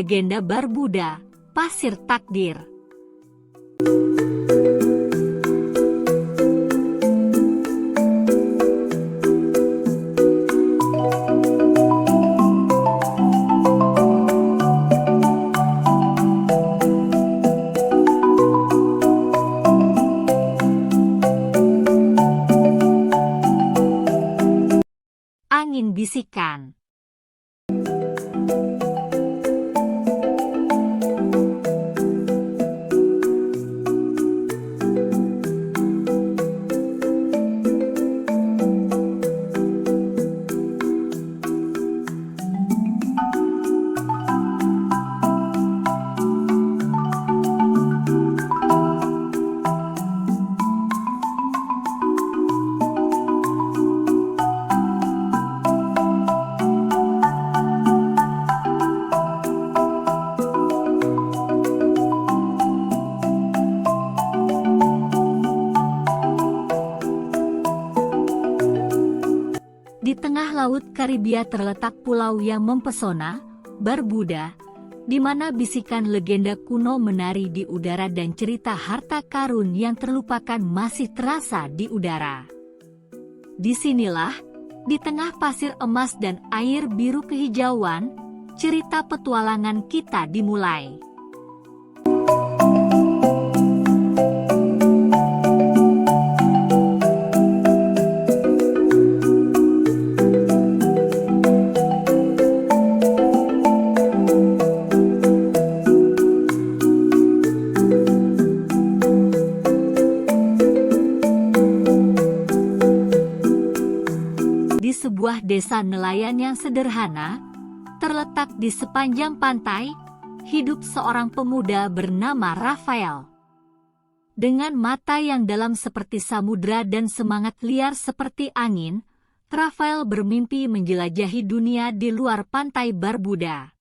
legenda Barbuda, pasir takdir. Angin bisikan. Di tengah Laut Karibia terletak pulau yang mempesona, Barbuda, di mana bisikan legenda kuno menari di udara dan cerita harta karun yang terlupakan masih terasa di udara. Disinilah, di tengah pasir emas dan air biru kehijauan, cerita petualangan kita dimulai. Sebuah desa nelayan yang sederhana, terletak di sepanjang pantai, hidup seorang pemuda bernama Rafael. Dengan mata yang dalam seperti samudra dan semangat liar seperti angin, Rafael bermimpi menjelajahi dunia di luar pantai Barbuda.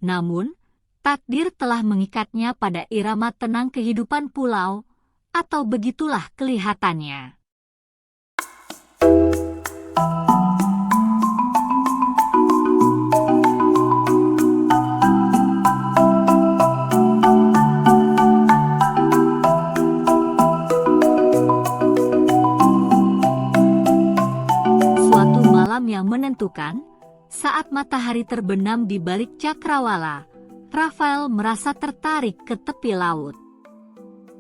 Namun, takdir telah mengikatnya pada irama tenang kehidupan pulau, atau begitulah kelihatannya. Yang menentukan, saat matahari terbenam di balik cakrawala, Rafael merasa tertarik ke tepi laut.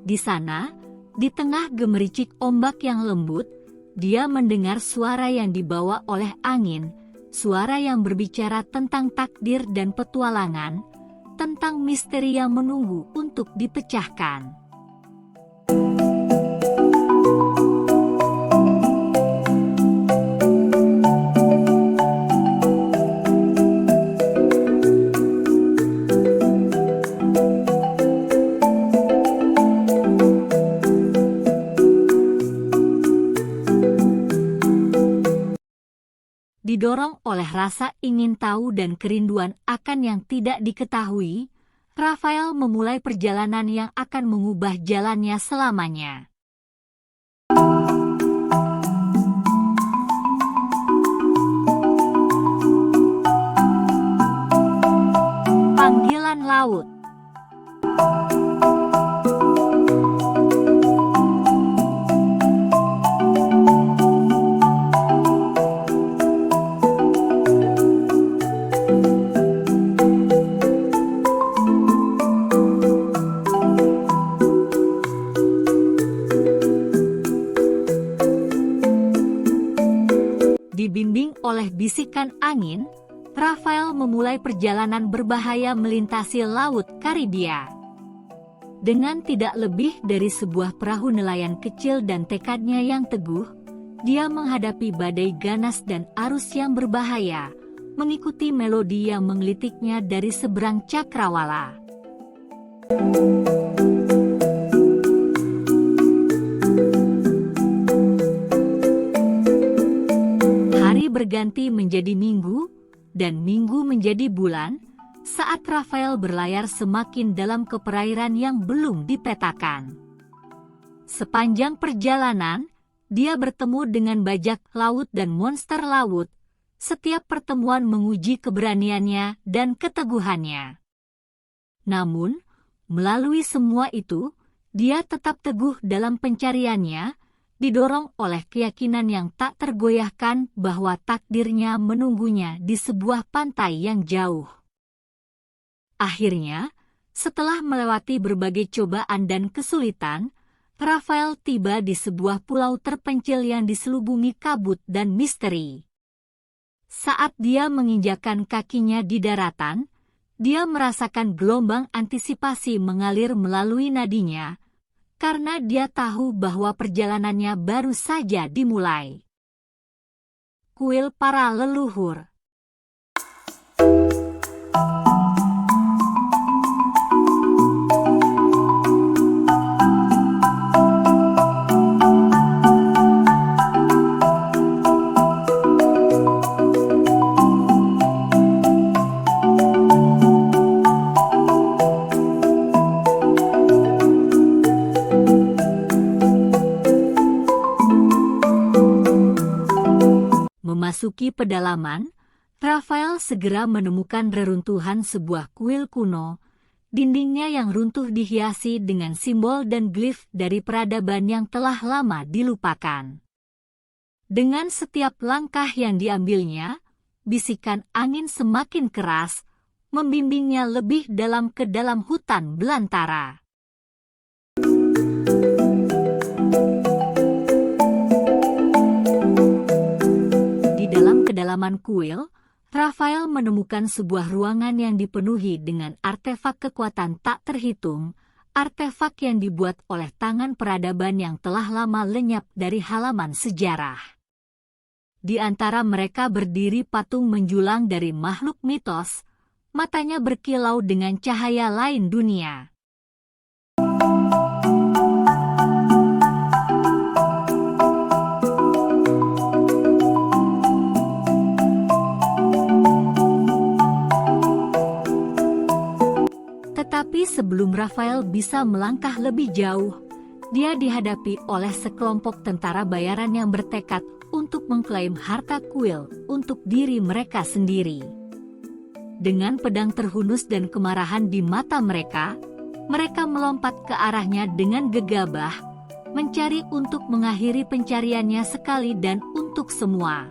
Di sana, di tengah gemericik ombak yang lembut, dia mendengar suara yang dibawa oleh angin, suara yang berbicara tentang takdir dan petualangan, tentang misteri yang menunggu untuk dipecahkan. Didorong oleh rasa ingin tahu dan kerinduan akan yang tidak diketahui, Rafael memulai perjalanan yang akan mengubah jalannya selamanya. Panggilan laut. Dibimbing oleh bisikan angin, Rafael memulai perjalanan berbahaya melintasi Laut Karibia. Dengan tidak lebih dari sebuah perahu nelayan kecil dan tekadnya yang teguh, dia menghadapi badai ganas dan arus yang berbahaya, mengikuti melodi yang menggelitiknya dari seberang cakrawala. Berganti menjadi minggu, dan minggu menjadi bulan, saat Rafael berlayar semakin dalam ke perairan yang belum dipetakan. Sepanjang perjalanan, dia bertemu dengan bajak laut dan monster laut, Setiap pertemuan menguji keberaniannya dan keteguhannya. Namun, melalui semua itu, dia tetap teguh dalam pencariannya, didorong oleh keyakinan yang tak tergoyahkan bahwa takdirnya menunggunya di sebuah pantai yang jauh. Akhirnya, setelah melewati berbagai cobaan dan kesulitan, Rafael tiba di sebuah pulau terpencil yang diselubungi kabut dan misteri. Saat dia menginjakkan kakinya di daratan, dia merasakan gelombang antisipasi mengalir melalui nadinya, karena dia tahu bahwa perjalanannya baru saja dimulai. Kuil para leluhur. Memasuki pedalaman, Rafael segera menemukan reruntuhan sebuah kuil kuno. Dindingnya yang runtuh dihiasi dengan simbol dan glif dari peradaban yang telah lama dilupakan. Dengan setiap langkah yang diambilnya, bisikan angin semakin keras, membimbingnya lebih dalam ke dalam hutan belantara. Kedalaman kuil, Rafael menemukan sebuah ruangan yang dipenuhi dengan artefak kekuatan tak terhitung, artefak yang dibuat oleh tangan peradaban yang telah lama lenyap dari halaman sejarah. Di antara mereka berdiri patung menjulang dari makhluk mitos, matanya berkilau dengan cahaya lain dunia. Tetapi sebelum Rafael bisa melangkah lebih jauh, dia dihadapi oleh sekelompok tentara bayaran yang bertekad untuk mengklaim harta kuil untuk diri mereka sendiri. Dengan pedang terhunus dan kemarahan di mata mereka melompat ke arahnya dengan gegabah, mencari untuk mengakhiri pencariannya sekali dan untuk semua.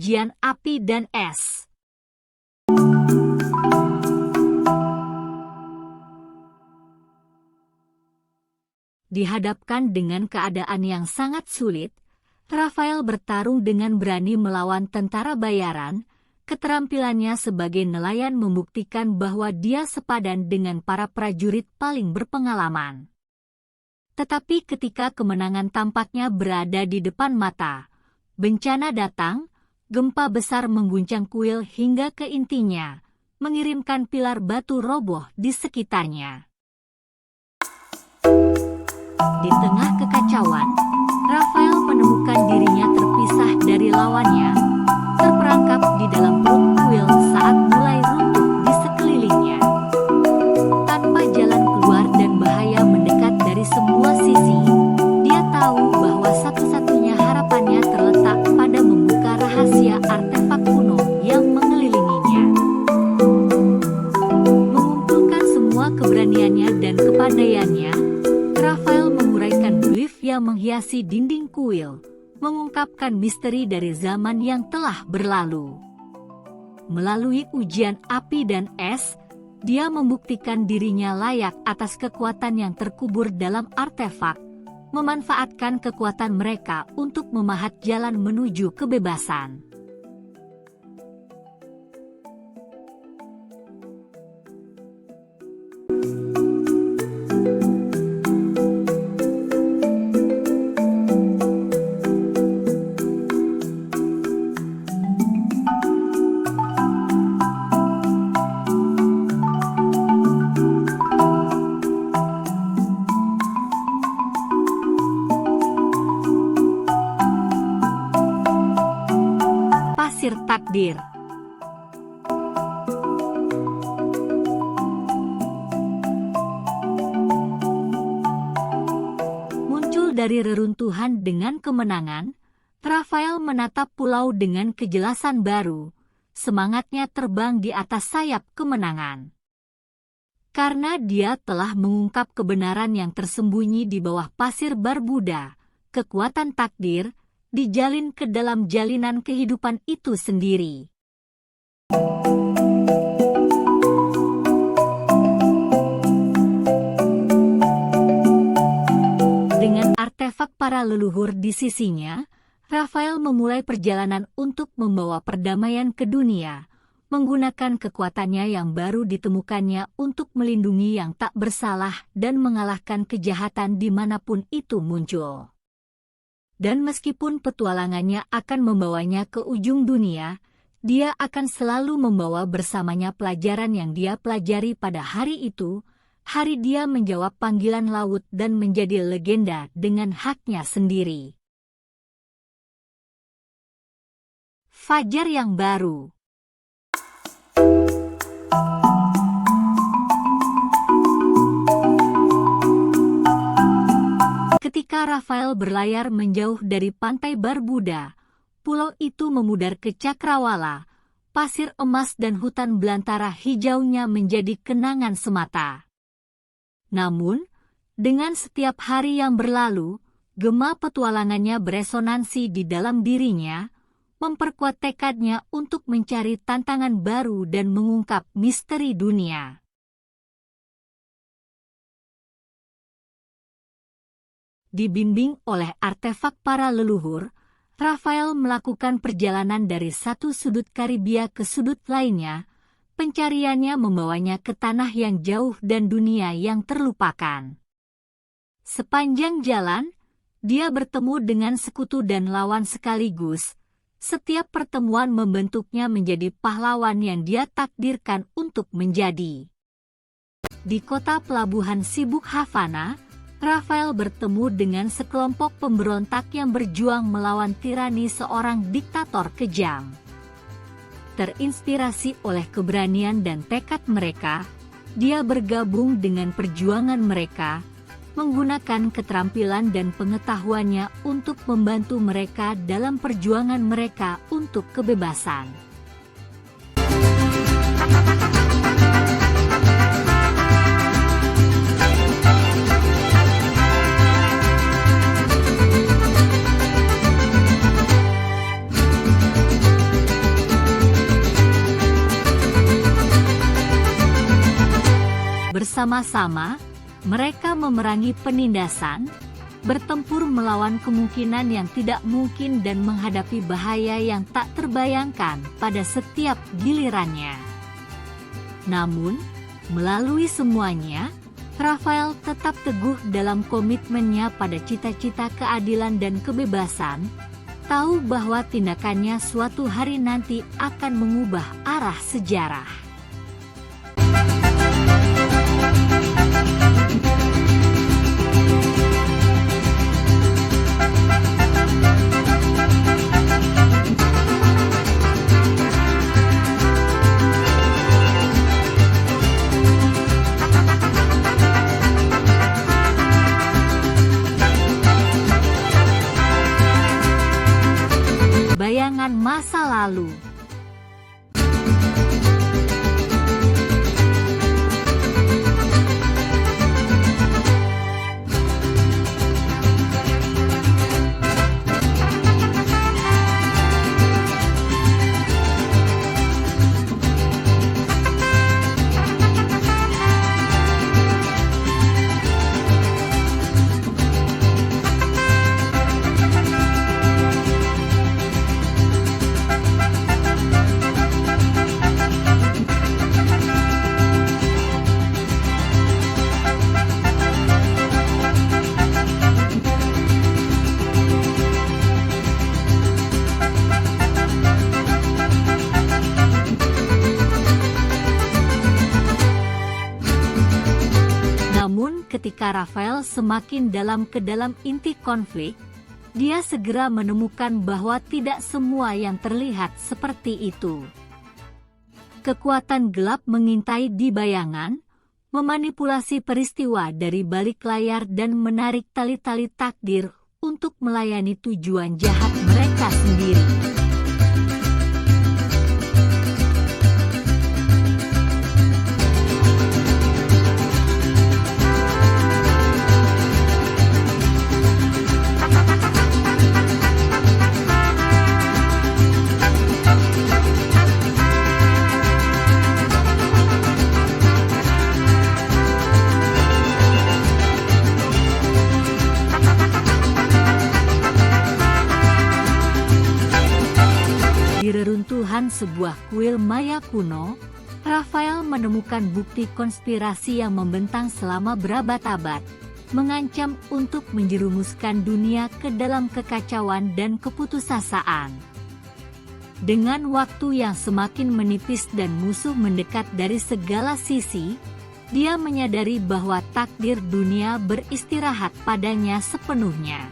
Ujian api dan es. Dihadapkan dengan keadaan yang sangat sulit, Rafael bertarung dengan berani melawan tentara bayaran. Keterampilannya sebagai nelayan membuktikan bahwa dia sepadan dengan para prajurit paling berpengalaman. Tetapi ketika kemenangan tampaknya berada di depan mata, bencana datang. Gempa besar mengguncang kuil hingga ke intinya, mengirimkan pilar batu roboh di sekitarnya. Di tengah kekacauan, Rafael menemukan dirinya terpisah dari lawannya, terperangkap di dalam perut kuil saat mulai runtuh di sekelilingnya. Tanpa jalan keluar dan bahaya mendekat dari semua sisi, dia tahu bahwa satu-satunya harapannya terletak pada membuka rahasia artefak kuno yang mengelilinginya. Mengumpulkan semua keberaniannya dan kepandaiannya, Rafael menguraikan glif yang menghiasi dinding kuil, mengungkapkan misteri dari zaman yang telah berlalu. Melalui ujian api dan es, dia membuktikan dirinya layak atas kekuatan yang terkubur dalam artefak, memanfaatkan kekuatan mereka untuk memahat jalan menuju kebebasan. pasir takdir. Muncul dari reruntuhan dengan kemenangan, Rafael menatap pulau dengan kejelasan baru. Semangatnya terbang di atas sayap kemenangan. Karena dia telah mengungkap kebenaran yang tersembunyi di bawah pasir Barbuda, kekuatan takdir dijalin ke dalam jalinan kehidupan itu sendiri. Dengan artefak para leluhur di sisinya, Rafael memulai perjalanan untuk membawa perdamaian ke dunia, menggunakan kekuatannya yang baru ditemukannya untuk melindungi yang tak bersalah dan mengalahkan kejahatan dimanapun itu muncul. Dan meskipun petualangannya akan membawanya ke ujung dunia, dia akan selalu membawa bersamanya pelajaran yang dia pelajari pada hari itu, hari dia menjawab panggilan laut dan menjadi legenda dengan haknya sendiri. Fajar yang baru. Ketika Rafael berlayar menjauh dari pantai Barbuda, pulau itu memudar ke Cakrawala, pasir emas dan hutan belantara hijaunya menjadi kenangan semata. Namun, dengan setiap hari yang berlalu, gema petualangannya beresonansi di dalam dirinya, memperkuat tekadnya untuk mencari tantangan baru dan mengungkap misteri dunia. Dibimbing oleh artefak para leluhur, Rafael melakukan perjalanan dari satu sudut Karibia ke sudut lainnya. Pencariannya membawanya ke tanah yang jauh dan dunia yang terlupakan. Sepanjang jalan, dia bertemu dengan sekutu dan lawan sekaligus. Setiap pertemuan membentuknya menjadi pahlawan yang dia takdirkan untuk menjadi. Di kota pelabuhan sibuk Havana, Rafael bertemu dengan sekelompok pemberontak yang berjuang melawan tirani seorang diktator kejam. Terinspirasi oleh keberanian dan tekad mereka, dia bergabung dengan perjuangan mereka, menggunakan keterampilan dan pengetahuannya untuk membantu mereka dalam perjuangan mereka untuk kebebasan. Bersama-sama, mereka memerangi penindasan, bertempur melawan kemungkinan yang tidak mungkin dan menghadapi bahaya yang tak terbayangkan pada setiap gilirannya. Namun, melalui semuanya, Rafael tetap teguh dalam komitmennya pada cita-cita keadilan dan kebebasan, tahu bahwa tindakannya suatu hari nanti akan mengubah arah sejarah. Bayangan masa lalu. Ketika Rafael semakin dalam ke dalam inti konflik, dia segera menemukan bahwa tidak semua yang terlihat seperti itu. Kekuatan gelap mengintai di bayangan, memanipulasi peristiwa dari balik layar dan menarik tali-tali takdir untuk melayani tujuan jahat mereka sendiri. Di reruntuhan sebuah kuil maya kuno, Raphael menemukan bukti konspirasi yang membentang selama berabad-abad, mengancam untuk menjerumuskan dunia ke dalam kekacauan dan keputusasaan. Dengan waktu yang semakin menipis dan musuh mendekat dari segala sisi, dia menyadari bahwa takdir dunia beristirahat padanya sepenuhnya.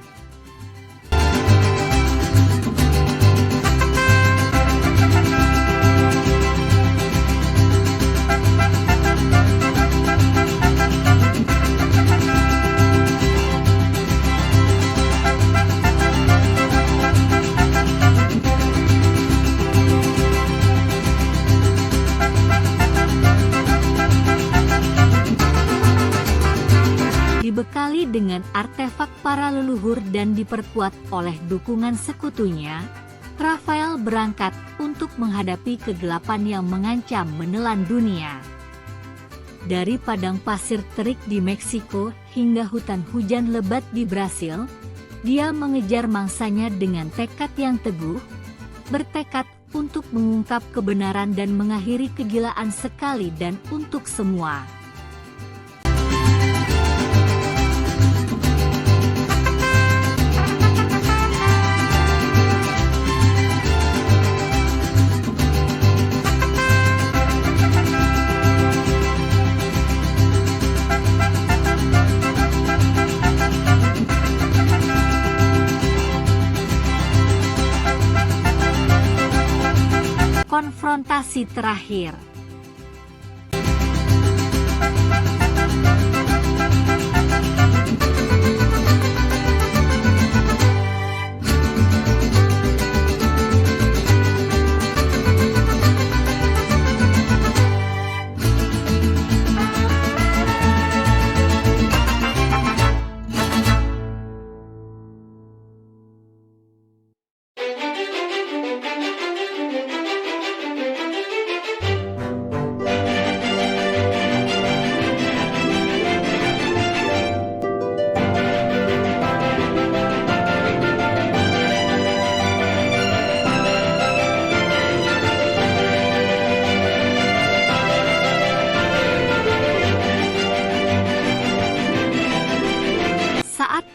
Dibekali dengan artefak para leluhur dan diperkuat oleh dukungan sekutunya, Raphael berangkat untuk menghadapi kegelapan yang mengancam menelan dunia. Dari padang pasir terik di Meksiko hingga hutan hujan lebat di Brasil, dia mengejar mangsanya dengan tekad yang teguh, bertekad untuk mengungkap kebenaran dan mengakhiri kegilaan sekali dan untuk semua. Konfrontasi terakhir.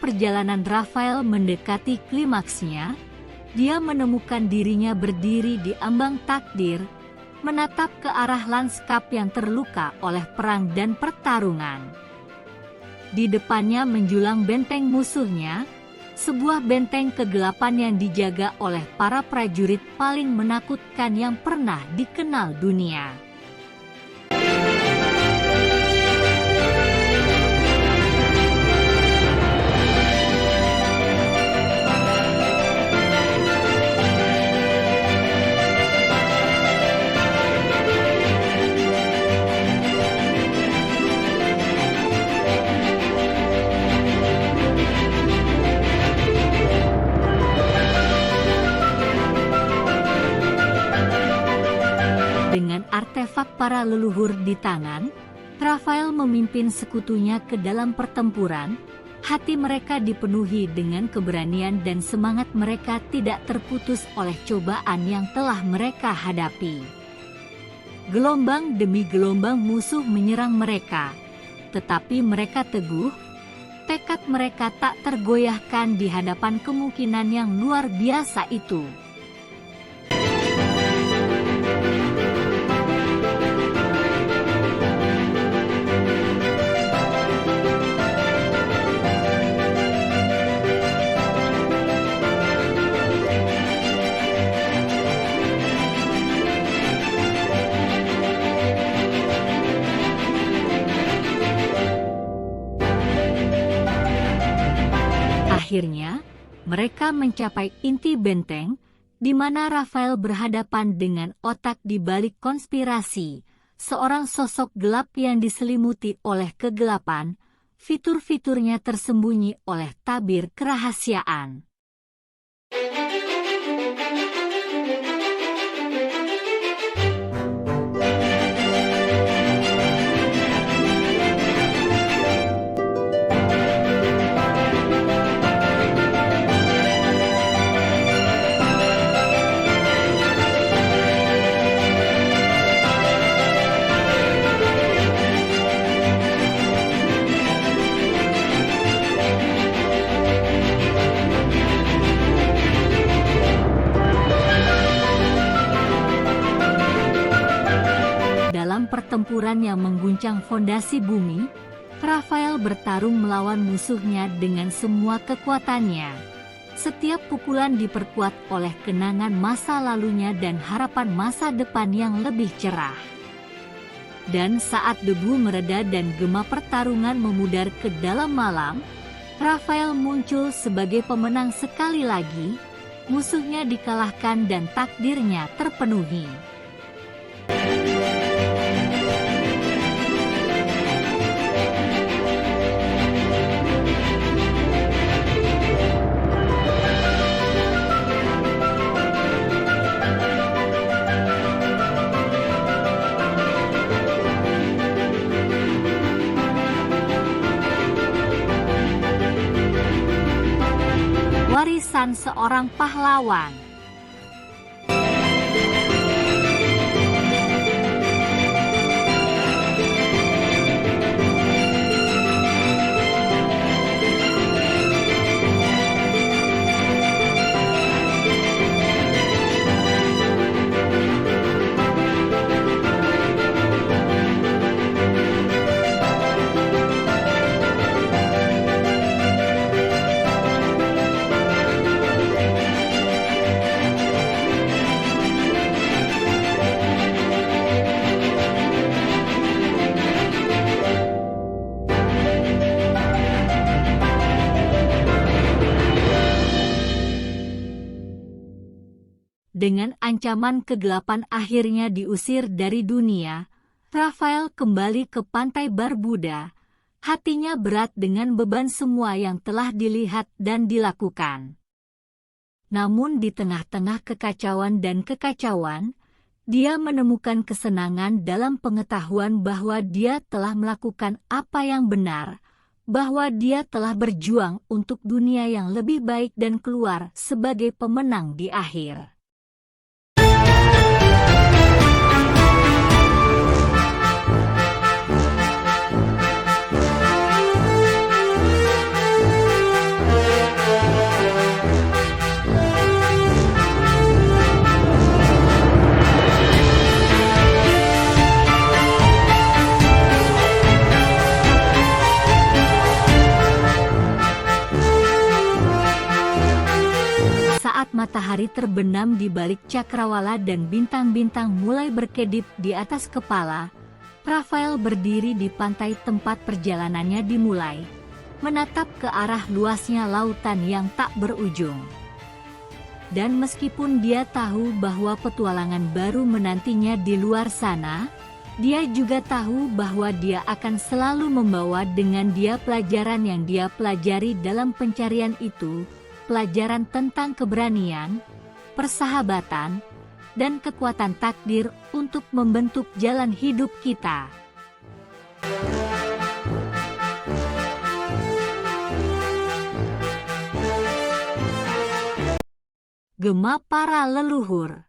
Perjalanan Raphael mendekati klimaksnya, dia menemukan dirinya berdiri di ambang takdir, menatap ke arah lanskap yang terluka oleh perang dan pertarungan. Di depannya menjulang benteng musuhnya, sebuah benteng kegelapan yang dijaga oleh para prajurit paling menakutkan yang pernah dikenal dunia. Dengan artefak para leluhur di tangan, Raphael memimpin sekutunya ke dalam pertempuran. Hati mereka dipenuhi dengan keberanian dan semangat mereka tidak terputus oleh cobaan yang telah mereka hadapi. Gelombang demi gelombang musuh menyerang mereka, tetapi mereka teguh. Tekad mereka tak tergoyahkan di hadapan kemungkinan yang luar biasa itu. Mereka mencapai inti benteng, di mana Raphael berhadapan dengan otak di balik konspirasi, seorang sosok gelap yang diselimuti oleh kegelapan, fitur-fiturnya tersembunyi oleh tabir kerahasiaan. Dalam pertempuran yang mengguncang fondasi bumi, Raphael bertarung melawan musuhnya dengan semua kekuatannya. Setiap pukulan diperkuat oleh kenangan masa lalunya dan harapan masa depan yang lebih cerah. Dan saat debu mereda dan gema pertarungan memudar ke dalam malam, Raphael muncul sebagai pemenang sekali lagi. Musuhnya dikalahkan dan takdirnya terpenuhi. Warisan seorang pahlawan. Dengan ancaman kegelapan akhirnya diusir dari dunia, Raphael kembali ke pantai Barbuda. Hatinya berat dengan beban semua yang telah dilihat dan dilakukan. Namun di tengah-tengah kekacauan dan kekacauan, dia menemukan kesenangan dalam pengetahuan bahwa dia telah melakukan apa yang benar, bahwa dia telah berjuang untuk dunia yang lebih baik dan keluar sebagai pemenang di akhir. Saat matahari terbenam di balik cakrawala dan bintang-bintang mulai berkedip di atas kepala, Raphael berdiri di pantai tempat perjalanannya dimulai, menatap ke arah luasnya lautan yang tak berujung. Dan meskipun dia tahu bahwa petualangan baru menantinya di luar sana, dia juga tahu bahwa dia akan selalu membawa dengan dia pelajaran yang dia pelajari dalam pencarian itu, pelajaran tentang keberanian, persahabatan, dan kekuatan takdir untuk membentuk jalan hidup kita. Gema para leluhur.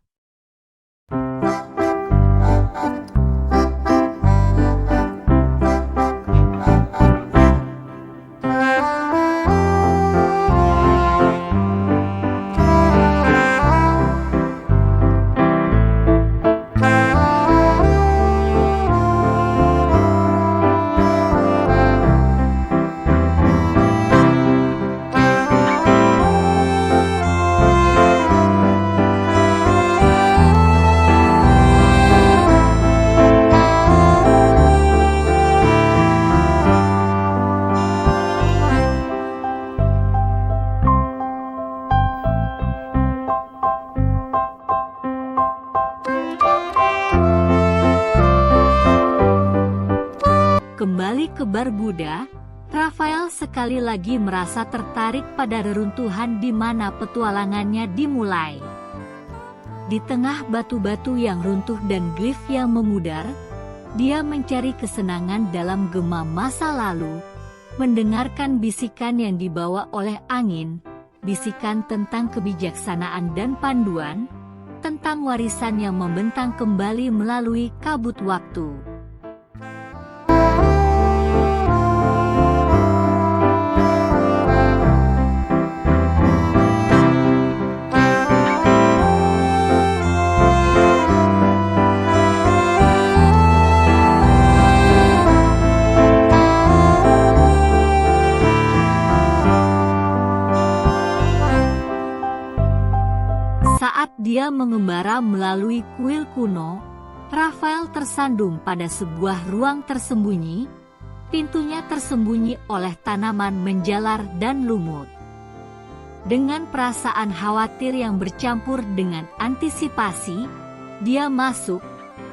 Kembali ke Barbuda, Raphael sekali lagi merasa tertarik pada reruntuhan di mana petualangannya dimulai. Di tengah batu-batu yang runtuh dan glif yang memudar, dia mencari kesenangan dalam gema masa lalu, mendengarkan bisikan yang dibawa oleh angin, bisikan tentang kebijaksanaan dan panduan, tentang warisan yang membentang kembali melalui kabut waktu. Saat dia mengembara melalui kuil kuno, Raphael tersandung pada sebuah ruang tersembunyi. Pintunya tersembunyi oleh tanaman menjalar dan lumut. Dengan perasaan khawatir yang bercampur dengan antisipasi, dia masuk.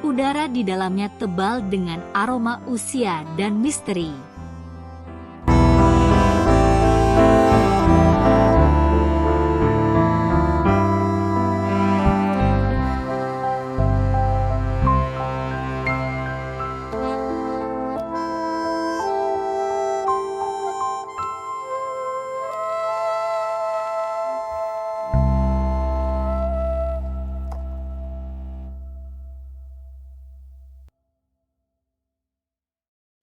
Udara di dalamnya tebal dengan aroma usia dan misteri.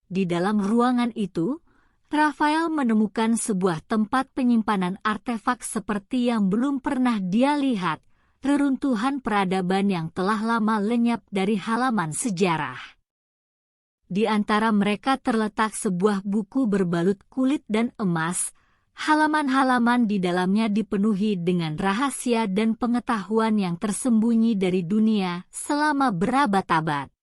Di dalam ruangan itu, Raphael menemukan sebuah tempat penyimpanan artefak seperti yang belum pernah dia lihat, reruntuhan peradaban yang telah lama lenyap dari halaman sejarah. Di antara mereka terletak sebuah buku berbalut kulit dan emas. Halaman-halaman di dalamnya dipenuhi dengan rahasia dan pengetahuan yang tersembunyi dari dunia selama berabad-abad.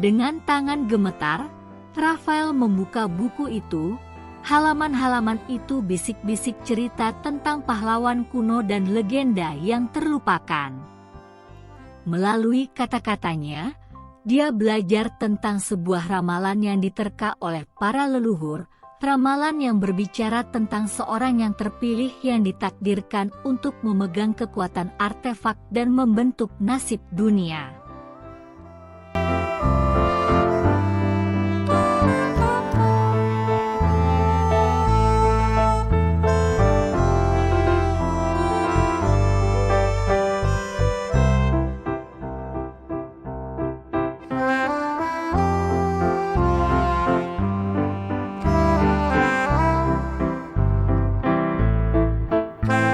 Dengan tangan gemetar, Raphael membuka buku itu. Halaman-halaman itu bisik-bisik cerita tentang pahlawan kuno dan legenda yang terlupakan. Melalui kata-katanya, dia belajar tentang sebuah ramalan yang diterka oleh para leluhur, ramalan yang berbicara tentang seorang yang terpilih yang ditakdirkan untuk memegang kekuatan artefak dan membentuk nasib dunia.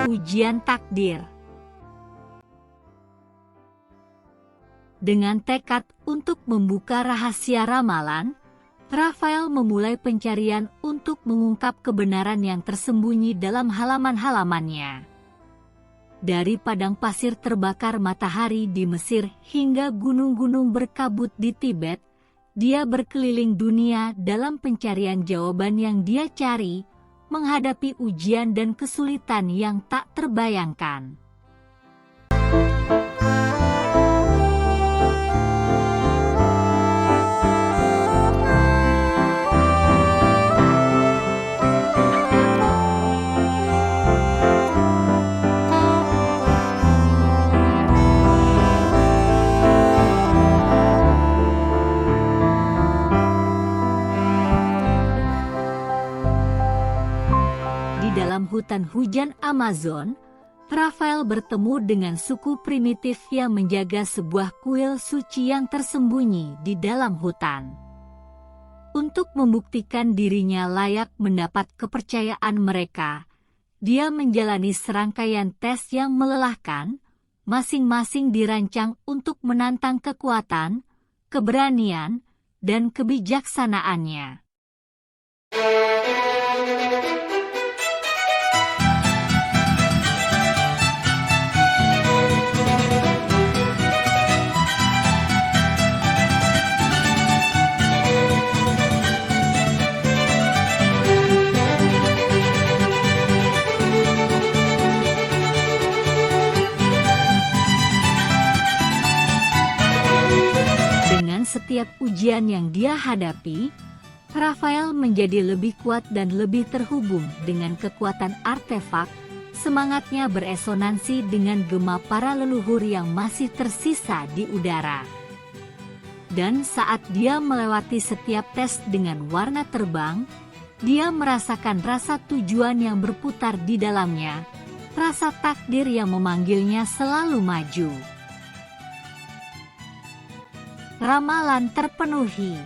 Ujian takdir. Dengan tekad untuk membuka rahasia ramalan, Raphael memulai pencarian untuk mengungkap kebenaran yang tersembunyi dalam halaman-halamannya. Dari padang pasir terbakar matahari di Mesir hingga gunung-gunung berkabut di Tibet, dia berkeliling dunia dalam pencarian jawaban yang dia cari, menghadapi ujian dan kesulitan yang tak terbayangkan. Dalam hutan hujan Amazon, Raphael bertemu dengan suku primitif yang menjaga sebuah kuil suci yang tersembunyi di dalam hutan. Untuk membuktikan dirinya layak mendapat kepercayaan mereka, dia menjalani serangkaian tes yang melelahkan, masing-masing dirancang untuk menantang kekuatan, keberanian, dan kebijaksanaannya. ujian yang dia hadapi, Raphael menjadi lebih kuat dan lebih terhubung dengan kekuatan artefak. Semangatnya beresonansi dengan gema para leluhur yang masih tersisa di udara. Dan saat dia melewati setiap tes dengan warna terbang, dia merasakan rasa tujuan yang berputar di dalamnya, rasa takdir yang memanggilnya selalu maju. Ramalan terpenuhi.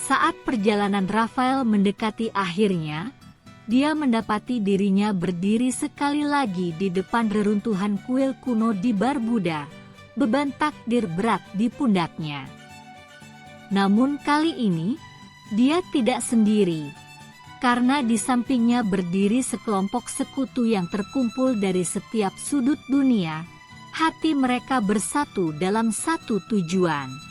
Saat perjalanan Raphael mendekati akhirnya, dia mendapati dirinya berdiri sekali lagi di depan reruntuhan kuil kuno di Barbuda, beban takdir berat di pundaknya. Namun kali ini, dia tidak sendiri, karena di sampingnya berdiri sekelompok sekutu yang terkumpul dari setiap sudut dunia. Hati mereka bersatu dalam satu tujuan.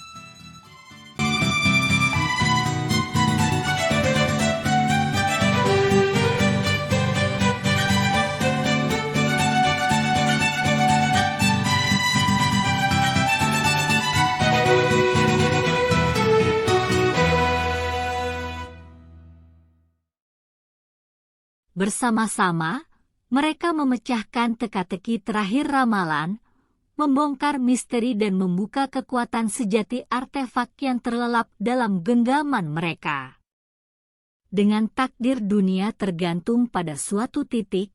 Bersama-sama, mereka memecahkan teka-teki terakhir ramalan, membongkar misteri dan membuka kekuatan sejati artefak yang terlelap dalam genggaman mereka. Dengan takdir dunia tergantung pada suatu titik,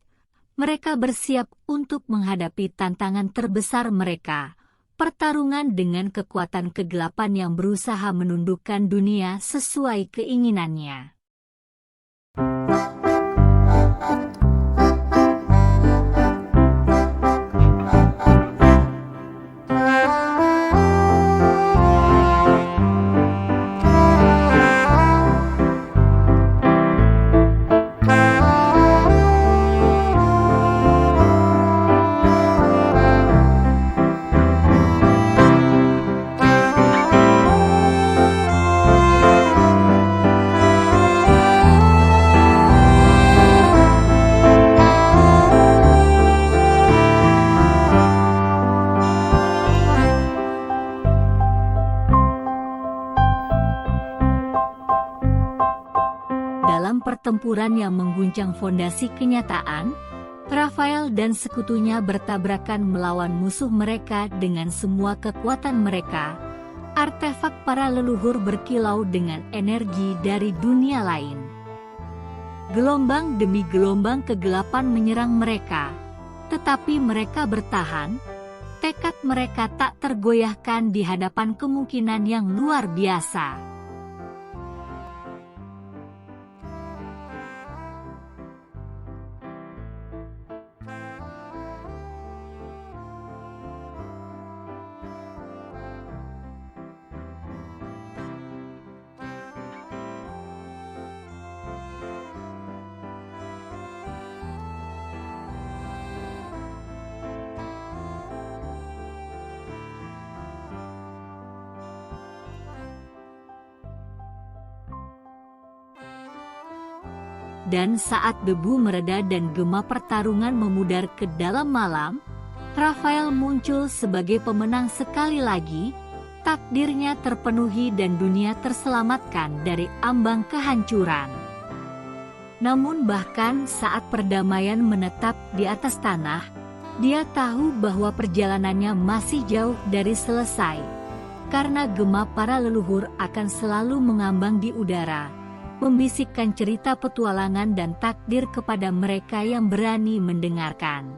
mereka bersiap untuk menghadapi tantangan terbesar mereka, pertarungan dengan kekuatan kegelapan yang berusaha menundukkan dunia sesuai keinginannya. Dalam pertempuran yang mengguncang fondasi kenyataan, Raphael dan sekutunya bertabrakan melawan musuh mereka dengan semua kekuatan mereka. Artefak para leluhur berkilau dengan energi dari dunia lain. Gelombang demi gelombang kegelapan menyerang mereka, tetapi mereka bertahan. Tekad mereka tak tergoyahkan di hadapan kemungkinan yang luar biasa. Dan saat debu mereda dan gema pertarungan memudar ke dalam malam, Raphael muncul sebagai pemenang sekali lagi. Takdirnya terpenuhi dan dunia terselamatkan dari ambang kehancuran. Namun bahkan saat perdamaian menetap di atas tanah, dia tahu bahwa perjalanannya masih jauh dari selesai, karena gema para leluhur akan selalu mengambang di udara, membisikkan cerita petualangan dan takdir kepada mereka yang berani mendengarkan.